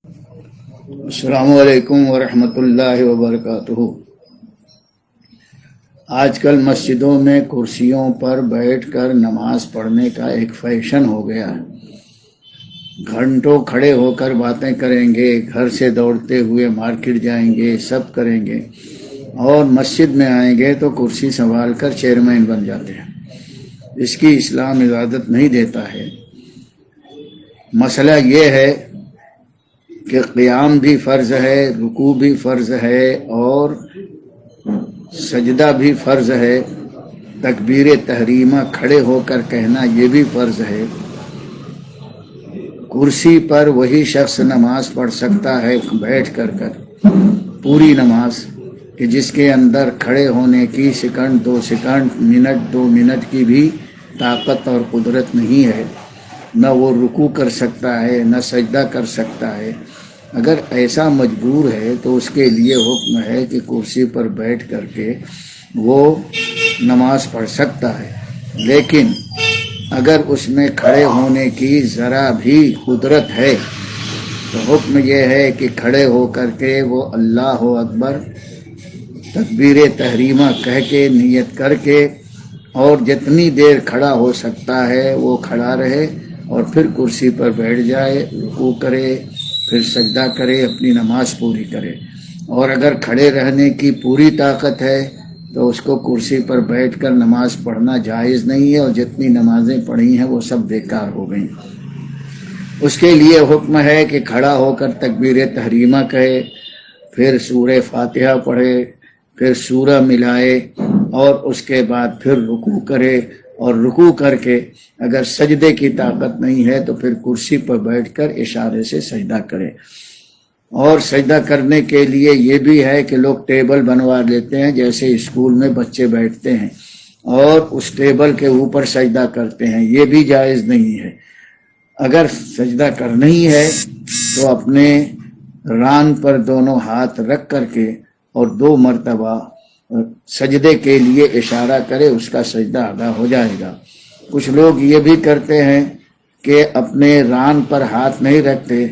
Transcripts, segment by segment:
السلام علیکم ورحمۃ اللہ وبرکاتہ۔ آج کل مسجدوں میں کرسیوں پر بیٹھ کر نماز پڑھنے کا ایک فیشن ہو گیا ہے۔ گھنٹوں کھڑے ہو کر باتیں کریں گے، گھر سے دوڑتے ہوئے مارکیٹ جائیں گے، سب کریں گے، اور مسجد میں آئیں گے تو کرسی سنبھال کر چیئرمین بن جاتے ہیں۔ اس کی اسلام اجازت نہیں دیتا ہے۔ مسئلہ یہ ہے کہ قیام بھی فرض ہے، رکوع بھی فرض ہے، اور سجدہ بھی فرض ہے، تکبیر تحریمہ کھڑے ہو کر کہنا یہ بھی فرض ہے۔ کرسی پر وہی شخص نماز پڑھ سکتا ہے بیٹھ کر پوری نماز، کہ جس کے اندر کھڑے ہونے کی سیکنڈ 2 سیکنڈ، منٹ 2 منٹ کی بھی طاقت اور قدرت نہیں ہے۔ نہ وہ رکوع کر سکتا ہے، نہ سجدہ کر سکتا ہے۔ اگر ایسا مجبور ہے تو اس کے لیے حکم ہے کہ کرسی پر بیٹھ کر کے وہ نماز پڑھ سکتا ہے، لیکن اگر اس میں کھڑے ہونے کی ذرا بھی قدرت ہے تو حکم یہ ہے کہ کھڑے ہو کر کے وہ اللہ اکبر تکبیر تحریمہ کہہ کے نیت کر کے، اور جتنی دیر کھڑا ہو سکتا ہے وہ کھڑا رہے، اور پھر کرسی پر بیٹھ جائے، رکوع کرے، پھر سجدہ کرے، اپنی نماز پوری کرے۔ اور اگر کھڑے رہنے کی پوری طاقت ہے تو اس کو کرسی پر بیٹھ کر نماز پڑھنا جائز نہیں ہے، اور جتنی نمازیں پڑھی ہیں وہ سب بیکار ہو گئیں۔ اس کے لیے حکم ہے کہ کھڑا ہو کر تکبیر تحریمہ کہے، پھر سورہ فاتحہ پڑھے، پھر سورہ ملائے، اور اس کے بعد پھر رکوع کرے، اور رکوع کر کے اگر سجدے کی طاقت نہیں ہے تو پھر کرسی پر بیٹھ کر اشارے سے سجدہ کرے۔ اور سجدہ کرنے کے لیے یہ بھی ہے کہ لوگ ٹیبل بنوا لیتے ہیں، جیسے اسکول میں بچے بیٹھتے ہیں، اور اس ٹیبل کے اوپر سجدہ کرتے ہیں، یہ بھی جائز نہیں ہے۔ اگر سجدہ کرنا ہی ہے تو اپنے ران پر دونوں ہاتھ رکھ کر کے اور 2 مرتبہ سجدے کے لیے اشارہ کرے، اس کا سجدہ ادا ہو جائے گا۔ کچھ لوگ یہ بھی کرتے ہیں کہ اپنے ران پر ہاتھ نہیں رکھتے،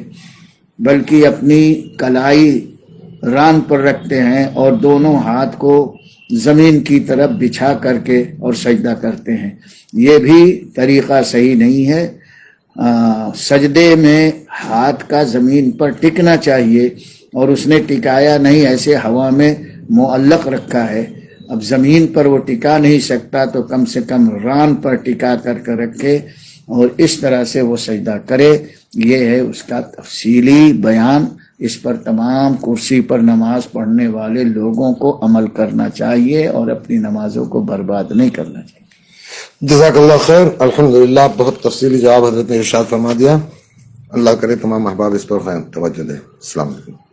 بلکہ اپنی کلائی ران پر رکھتے ہیں اور دونوں ہاتھ کو زمین کی طرف بچھا کر کے اور سجدہ کرتے ہیں۔ یہ بھی طریقہ صحیح نہیں ہے۔ سجدے میں ہاتھ کا زمین پر ٹکنا چاہیے، اور اس نے ٹکایا نہیں، ایسے ہوا میں معلق رکھا ہے۔ اب زمین پر وہ ٹکا نہیں سکتا تو کم سے کم ران پر ٹکا کر رکھے، اور اس طرح سے وہ سجدہ کرے۔ یہ ہے اس کا تفصیلی بیان۔ اس پر تمام کرسی پر نماز پڑھنے والے لوگوں کو عمل کرنا چاہیے اور اپنی نمازوں کو برباد نہیں کرنا چاہیے۔ جزاک اللہ خیر۔ الحمدللہ، بہت تفصیلی جواب حضرت نے ارشاد فرما دیا۔ اللہ کرے تمام احباب اس پر توجہ دیں۔ السلام علیکم۔